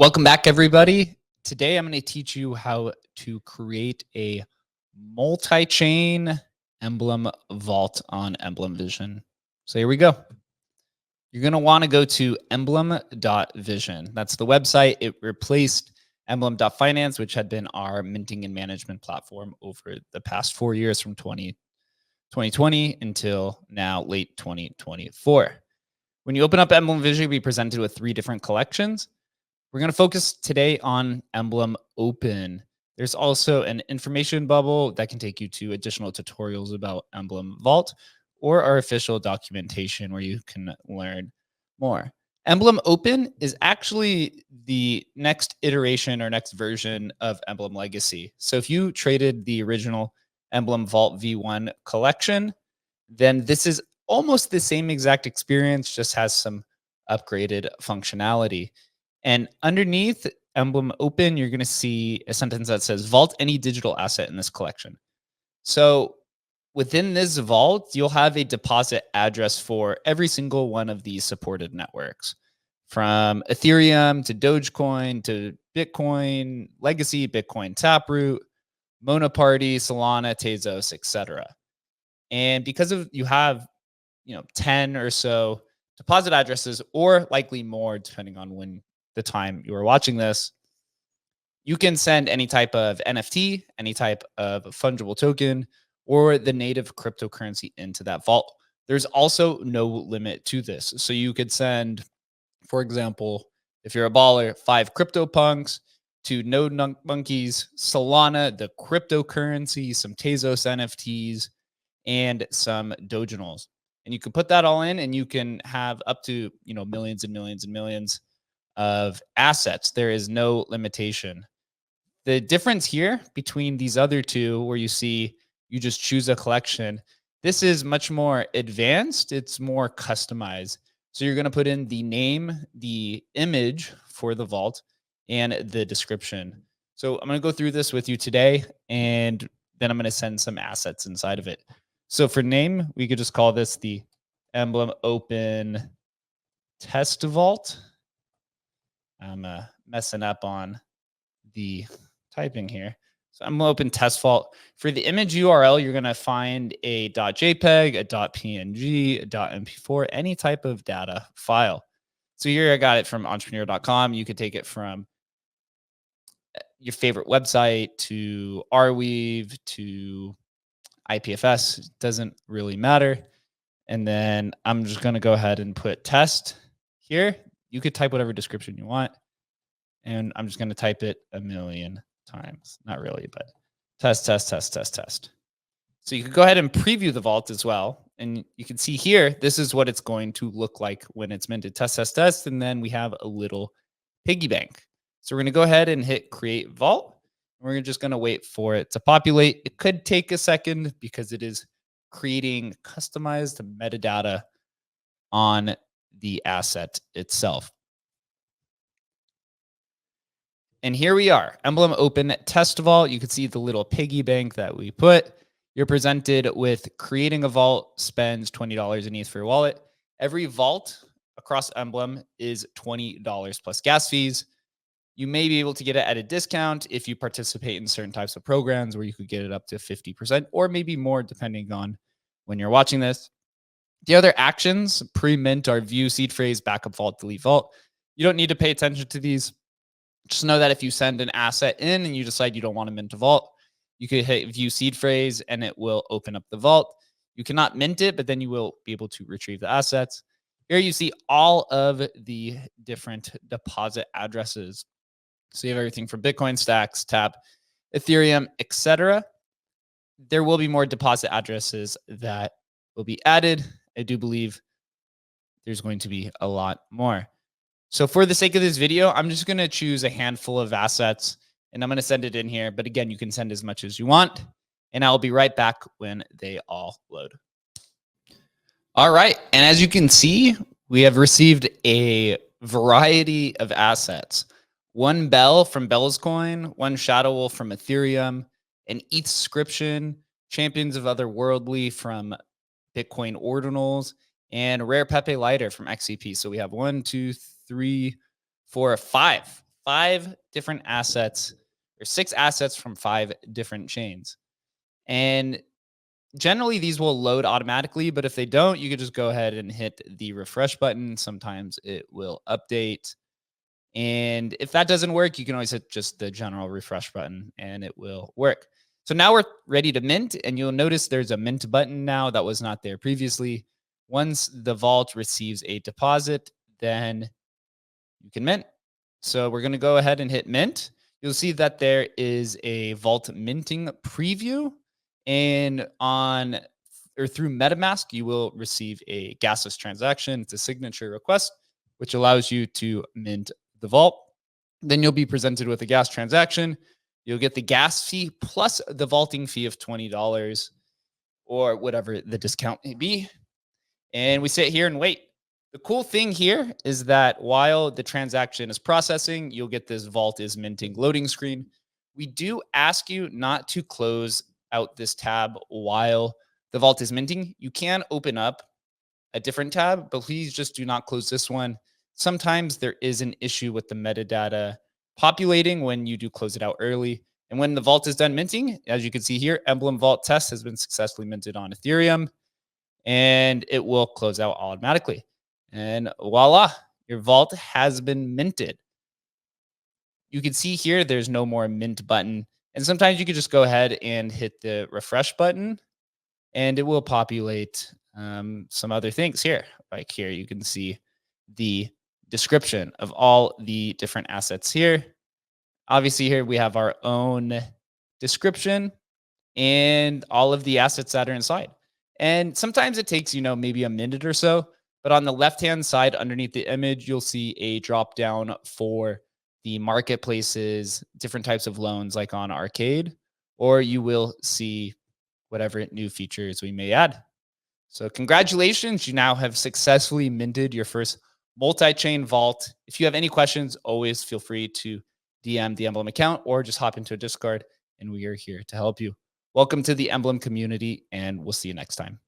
Welcome back, everybody. Today, I'm going to teach you how to create a multi-chain Emblem Vault on Emblem Vision. So here we go. You're going to want to go to emblem.vision. That's the website. It replaced Emblem.finance, which had been our minting and management platform over the past 4 years from 2020 until now, late 2024. When you open up Emblem Vision, you'll be presented with 3 different collections. We're going to focus today on Emblem Open. There's also an information bubble that can take you to additional tutorials about Emblem Vault or our official documentation where you can learn more. Emblem Open is actually the next iteration or next version of Emblem Legacy. So if you traded the original Emblem Vault V1 collection, then this is almost the same exact experience, just has some upgraded functionality. And underneath Emblem Open, you're going to see a sentence that says vault any digital asset in this collection. So within this vault, you'll have a deposit address for every single one of these supported networks, from Ethereum to Dogecoin to Bitcoin Legacy, Bitcoin Taproot, Monoparty, Solana, Tezos, etc. And because of you have 10 or so deposit addresses, or likely more depending on when the time you are watching this, you can send any type of NFT, any type of fungible token, or the native cryptocurrency into that vault. There's also no limit to this. So you could send, for example, if you're a baller, 5 CryptoPunks, 2 Node Monkeys, Solana, the cryptocurrency, some Tezos NFTs, and some Doginals. And you can put that all in and you can have up to, millions and millions and millions of assets. There is no limitation. The difference here between these other two, where you see you just choose a collection, this is much more advanced. It's more customized. So you're going to put in the name, the image for the vault, and the description. So I'm going to go through this with you today, and then I'm going to send some assets inside of it. So for name, we could just call this the Emblem Open Test Vault. I'm messing up on the typing here. So I'm going to open test vault. For the image URL, you're going to find a .jpeg, a .png, a .mp4, any type of data file. So here I got it from entrepreneur.com. You could take it from your favorite website to Arweave to IPFS. Doesn't really matter. And then I'm just going to go ahead and put test here. You could type whatever description you want. And I'm just going to type it a million times. Not really, but test, test, test, test, test. So you could go ahead and preview the vault as well. And you can see here, this is what it's going to look like when it's minted. Test, test, test. And then we have a little piggy bank. So we're going to go ahead and hit create vault. And we're just going to wait for it to populate. It could take a second because it is creating customized metadata on the asset itself. And here we are, Emblem Open Test Vault. You can see the little piggy bank that we put. You're presented with creating a vault spends $20 in ETH for your wallet. Every vault across Emblem is $20 plus gas fees. You may be able to get it at a discount if you participate in certain types of programs where you could get it up to 50% or maybe more depending on when you're watching this. The other actions pre-mint are view, seed phrase, backup vault, delete vault. You don't need to pay attention to these. Just know that if you send an asset in and you decide you don't want to mint a vault, you could hit view seed phrase and it will open up the vault. You cannot mint it, but then you will be able to retrieve the assets. Here you see all of the different deposit addresses. So you have everything from Bitcoin, Stacks, Tap, Ethereum, etc. There will be more deposit addresses that will be added. I do believe there's going to be a lot more. So for the sake of this video, I'm just going to choose a handful of assets and I'm going to send it in here. But again, you can send as much as you want. And I'll be right back when they all load. All right. And as you can see, we have received a variety of assets. 1 Bell from Bell's Coin, 1 Shadow Wolf from Ethereum, an ETHscription, Champions of Otherworldly from Bitcoin Ordinals, and Rare Pepe Lighter from XCP. So we have 1, 2, 3, 4, 5 5 different assets or 6 assets from 5 different chains. And generally these will load automatically, but if they don't, you could just go ahead and hit the refresh button. Sometimes it will update. And if that doesn't work, you can always hit just the general refresh button and it will work. So now we're ready to mint, and you'll notice there's a mint button now that was not there previously. Once the vault receives a deposit, then you can mint. So we're going to go ahead and hit mint. You'll see that there is a vault minting preview, and on or through MetaMask, you will receive a gasless transaction. It's a signature request, which allows you to mint the vault. Then you'll be presented with a gas transaction. You'll get the gas fee plus the vaulting fee of $20 or whatever the discount may be. And we sit here and wait. The cool thing here is that while the transaction is processing, you'll get this vault is minting loading screen. We do ask you not to close out this tab while the vault is minting. You can open up a different tab, but please just do not close this one. Sometimes there is an issue with the metadata populating when you do close it out early. And when the vault is done minting, as you can see here, Emblem Vault test has been successfully minted on Ethereum, and it will close out automatically. And voila, your vault has been minted. You can see here, there's no more mint button. And sometimes you could just go ahead and hit the refresh button and it will populate some other things here. Like here, you can see the description of all the different assets here. Obviously here we have our own description and all of the assets that are inside. And sometimes it takes, maybe a minute or so, but on the left-hand side underneath the image, you'll see a drop down for the marketplaces, different types of loans like on Arcade, or you will see whatever new features we may add. So congratulations, you now have successfully minted your first multi-chain vault. If you have any questions, always feel free to DM the Emblem account or just hop into a Discord and we are here to help you. Welcome to the Emblem community and we'll see you next time.